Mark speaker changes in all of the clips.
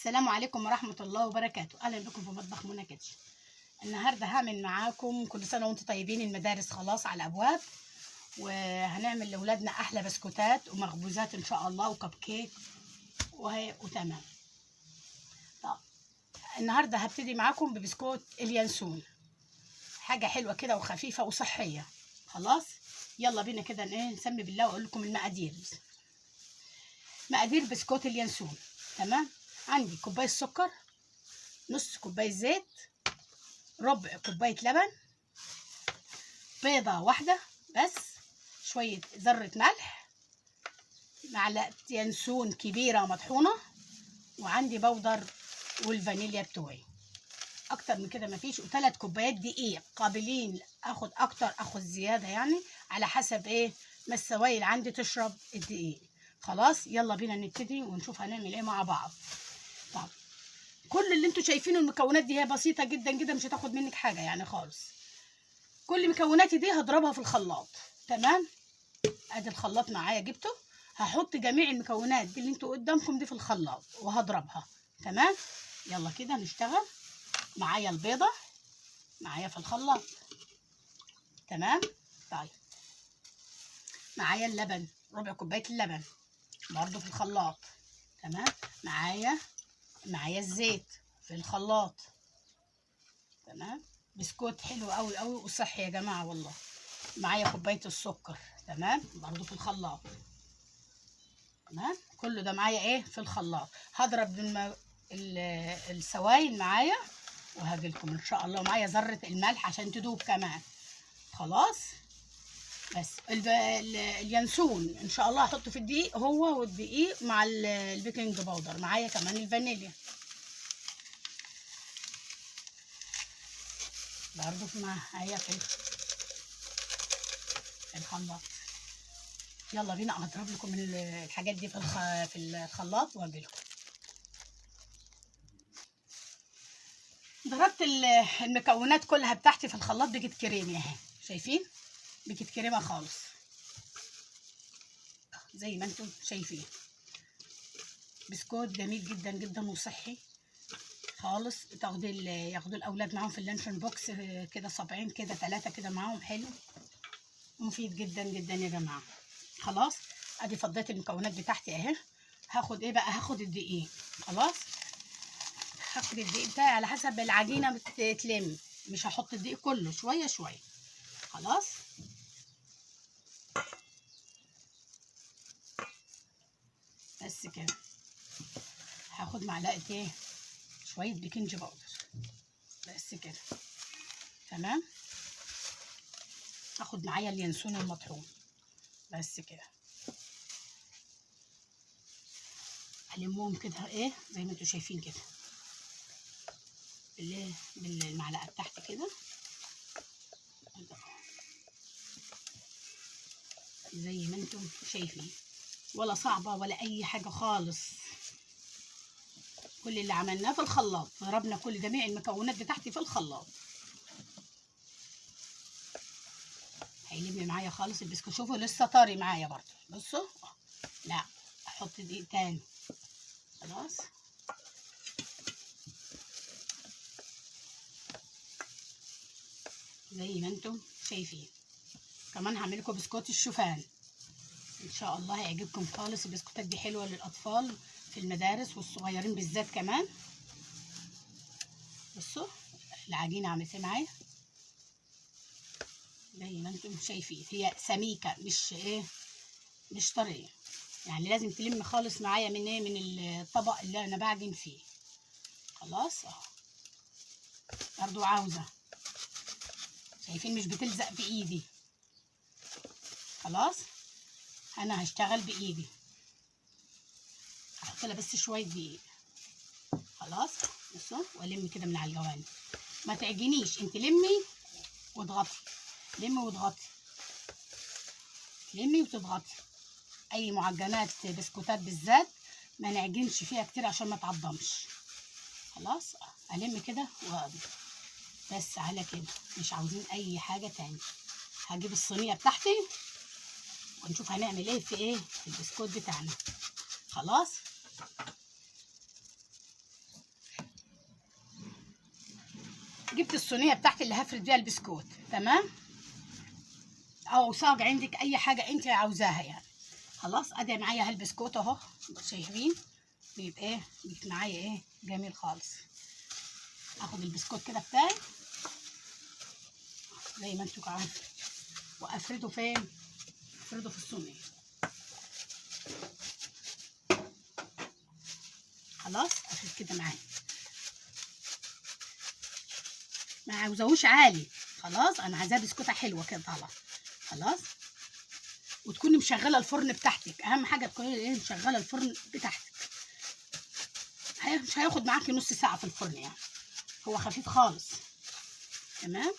Speaker 1: السلام عليكم ورحمة الله وبركاته. أهلا بكم في مطبخ منى كيتشن. النهاردة هعمل معاكم كل سنة وانتم طيبين. المدارس خلاص على الأبواب، وهنعمل لأولادنا أحلى بسكوتات ومخبوزات إن شاء الله وكب كيك وتمام. طب النهاردة هبتدي معاكم ببسكوت اليانسون، حاجة حلوة كده وخفيفة وصحية. خلاص يلا بينا كده نسمي بالله وأقول لكم المقادير. مقادير بسكوت اليانسون. تمام، عندي كوباية سكر، نص كوباية زيت، ربع كوباية لبن، بيضة واحدة بس، شوية ذرة ملح، معلقة ينسون كبيرة مطحونة، وعندي بودر والفانيليا بتوعي. اكتر من كده مفيش. و3 كوبايات دقيق، قابلين اخد اكتر اخد زيادة، يعني على حسب ما السوائل عندي تشرب الدقيق. خلاص يلا بينا نبتدي ونشوف هنعمل ايه مع بعض. طب كل اللي انتوا شايفينه المكونات دي هي بسيطة جدا جدا، مش هتاخد منك حاجة يعني خالص. كل مكوناتي دي هضربها في الخلاط. تمام، ادي الخلاط معايا جبته، هحط جميع المكونات دي اللي انتوا قدامكم دي في الخلاط وهضربها. تمام يلا كده نشتغل. معايا البيضة معايا في الخلاط. تمام، طيب معايا اللبن، ربع كوباية اللبن برضو في الخلاط. تمام، معايا الزيت في الخلاط. تمام، بسكوت حلو قوي قوي وصحي يا جماعة والله. معايا كوباية السكر، تمام، برضو في الخلاط. تمام، كله ده معايا في الخلاط. هضرب السوائل معايا وهاجي لكم ان شاء الله. معايا ذرة الملح عشان تدوب كمان. خلاص، بس اليانسون ان شاء الله هحطه في الدقيق، هو والدقيق مع البيكنج باودر. معايا كمان الفانيليا برضو معايا في الخلاط. يلا بينا اضرب لكم الحاجات دي في الخلاط واجي لكم. ضربت المكونات كلها بتاعتي في الخلاط. بقت كريمي اهي، شايفين؟ بقت كريمه خالص زي ما انتم شايفين. بسكوت جميل جدا جدا وصحي خالص. ياخدوا الاولاد معاهم في اللانشون بوكس كده، صابعين كده 3 كده معاهم، حلو ومفيد جدا جدا يا جماعه. خلاص ادي فضيت المكونات بتاعتي اهي. هاخد هاخد الدقيق. خلاص هاخد الدقيق بتاعي على حسب العجينه بتتلم، مش هحط الدقيق كله، شويه شويه. خلاص بس كده. هاخد معلقه شويه بيكنج باودر بس كده. تمام، هاخد معايا اليانسون المطحون بس كده. هلمهم كده زي ما انتوا شايفين كده بالمعلقه بتاعتي كده، زي ما انتم شايفين. ولا صعبه ولا اي حاجه خالص. كل اللي عملناه في الخلاط، ضربنا كل جميع المكونات بتاعتي في الخلاط. هيلم معايا خالص البسكوت. شوفوا لسه طري معايا برضه. بصوا، لا احط دقيق تاني. خلاص زي ما انتم شايفين. كمان هعمل لكم بسكوت الشوفان ان شاء الله، هيعجبكم خالص. البسكوتات دي حلوه للاطفال في المدارس والصغيرين بالذات كمان. بصوا العجينه عملت معايا زي ما انتم شايفين. هي سميكه مش طريه، يعني لازم تلم خالص معايا من الطبق اللي انا بعجن فيه. خلاص برضو عاوزه، شايفين مش بتلزق بايدي. خلاص انا هشتغل بايدي، هحط لها بس شويه دقيق. خلاص بصوا، والم كده من على الجوانب. ما تعجنيش انت، لمي واضغطي، لمي واضغطي، لمي وتضغطي. اي معجنات بسكوتات بالذات ما نعجنش فيها كتير عشان ما تعضمش. خلاص الم كده بس على كده، مش عاوزين اي حاجه تاني. هجيب الصينيه بتاعتي ونشوف هنعمل في البسكوت بتاعنا. خلاص جبت الصينيه بتاعتي اللي هفرد بيها البسكوت، تمام، او صاج عندك اي حاجه انت عاوزاها يعني. خلاص ادي معايا هالبسكوت اهو، شايفين بيبقى ايه، بيبقى معايا ايه جميل خالص. اخد البسكوت كده بتاعي زي ما انتوا عارفين، وافرده فين؟ افرده في الصينيه. خلاص افرد كده معايا، ما عاوزاهوش عالي. خلاص انا عايزاه بسكوته حلوه كده طالعه. خلاص، وتكوني مشغله الفرن بتاعتك، اهم حاجه تكوني ايه مشغله الفرن بتاعتك. مش هياخد معاكي نص ساعه في الفرن يعني، هو خفيف خالص. تمام،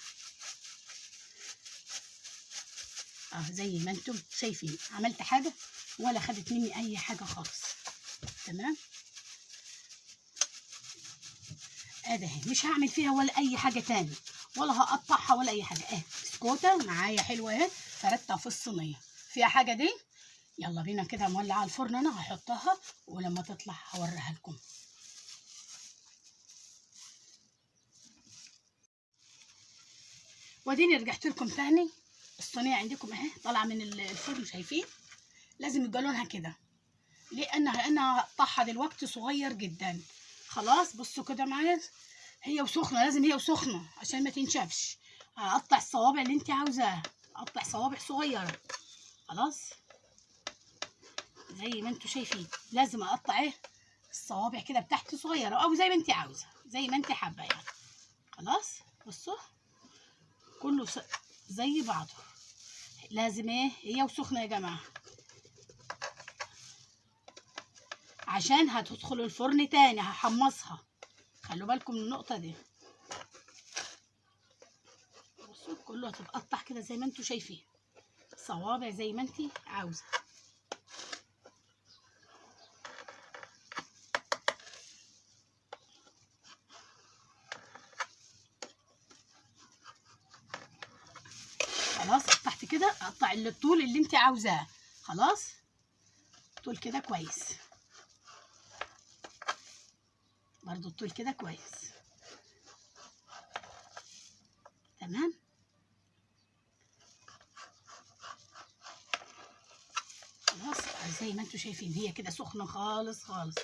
Speaker 1: زي ما انتم شايفين عملت حاجه ولا خدت مني اي حاجه خالص. تمام، ادي اهي، مش هعمل فيها ولا اي حاجه تاني، ولا هقطعها ولا اي حاجه. بسكوته معايا حلوه اهي، فردتها في الصينيه فيها حاجه دي. يلا بينا كده مولعه الفرن، انا هحطها ولما تطلع هوريها لكم. واديني رجعت لكم تاني. الصينيه عندكم اهي طالعه من الفرن، شايفين لازم يبقى لونها كده، لانها انا هقطعها دلوقتي صغير جدا. خلاص بصوا كده معايا، هي وسخنه، لازم هي وسخنه عشان ما تنشفش. هقطع الصوابع اللي انت عاوزاها، اقطع صوابع صغيره. خلاص زي ما انتوا شايفين لازم اقطع ايه الصوابع كده بتاعتي صغيره، او زي ما انت عاوزه، زي ما انت حابه يعني. خلاص بصوا كله زي بعضه، لازم ايه هي وسخنه يا جماعه، عشان هتدخل الفرن تاني هحمصها. خلوا بالكم من النقطه دي. بصوا كله هتتقطع كده زي ما انتوا شايفين، صوابع زي ما انت عاوزه. خلاص قطعت كده، اقطع الطول اللي انت عاوزاه. خلاص طول كده كويس، برضو الطول كده كويس. تمام، خلاص زي ما انتوا شايفين هي كده سخنه خالص خالص.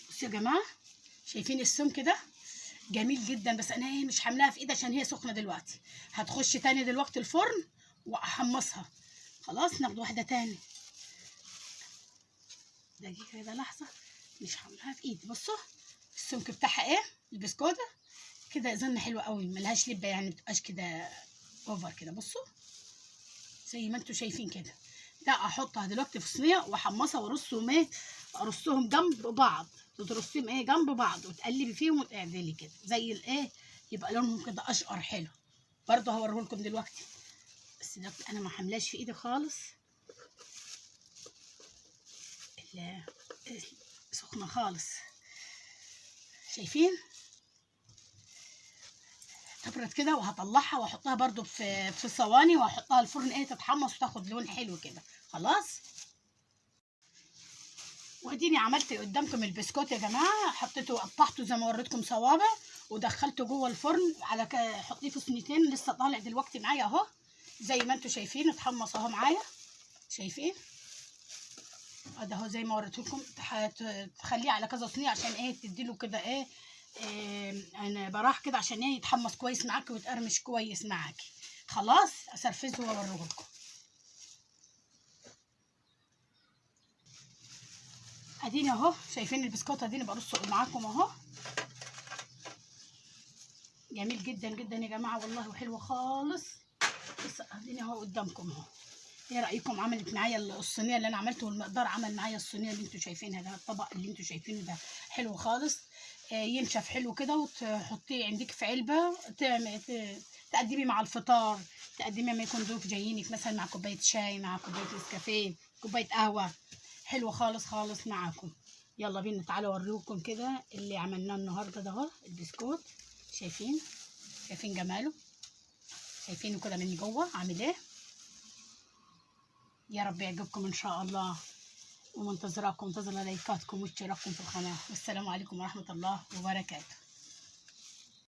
Speaker 1: بصوا يا جماعه، شايفين السمك ده جميل جدا، بس انا مش حاملاها في ايدي عشان هي سخنه دلوقتي. هتخش تاني دلوقتي الفرن واحمصها. خلاص ناخد واحده تاني، دقيقه كده لحظه، مش حاملاها في ايدي. بصوا السمك بتاعها ايه، البسكوته كده اظن حلوه قوي، ملهاش لبه يعني، متبقاش كده اوفر كده. بصوا زي ما انتوا شايفين كده. ده احطها دلوقتي في صينيه واحمصها وارصهم ايه، ارصهم جنب بعض، ترصيهم ايه جنب بعض، وتقلبي فيهم وتعدلي كده زي الايه، يبقى لونهم كده اشقر حلو. برضه هوريه لكم دلوقتي، بس دلوقتي انا ما حملاش في ايدي خالص، سخنه خالص. شايفين تبرد كده، وهطلعها واحطها برضو في صواني، واحطها الفرن ايه تتحمص وتاخد لون حلو كده. خلاص واديني عملت قدامكم البسكوت يا جماعه، حطيته وقطعته زي ما وريتكم صوابع، ودخلته جوه الفرن على حطيه في صينيتين، لسه طالع دلوقتي معايا اهو، زي ما انتم شايفين اتحمص اهو معايا. شايفين ادي اهو زي ما وريتكم. تخليه على كذا صينيه عشان ايه تديله كده ايه، انا براح كده عشان ايه يتحمص كويس معاكي ويتقرمش كويس معاكي. خلاص اسرفزه واوريه لكم. اديني اهو شايفين البسكوت، اديني برصه معاكم اهو، جميل جدا جدا يا جماعه والله، وحلو خالص. بس اديني اهو قدامكم اهو. ايه رايكم عملت معايا الصينيه اللي انا عملته، والمقدار عمل معايا الصينيه اللي انتوا شايفينها ده، الطبق اللي انتوا شايفينه ده حلو خالص. ينشف حلو كده، وتحطيه عندك في علبه، تقدمي مع الفطار، تقدمي لما يكون ضيوف جايينك مثلا مع كوبايه شاي، مع كوبايه نسكافيه، كوبايه قهوه، حلو خالص خالص معاكم. يلا بينا تعالوا اوريكم كده اللي عملناه النهارده ده اهو، البسكوت. شايفين، شايفين جماله، شايفينه كده من جوه عامل ايه. يا رب يعجبكم ان شاء الله. ومنتظراكم، منتظرة لايكاتكم واشتراككم في القناة. والسلام عليكم ورحمة الله وبركاته.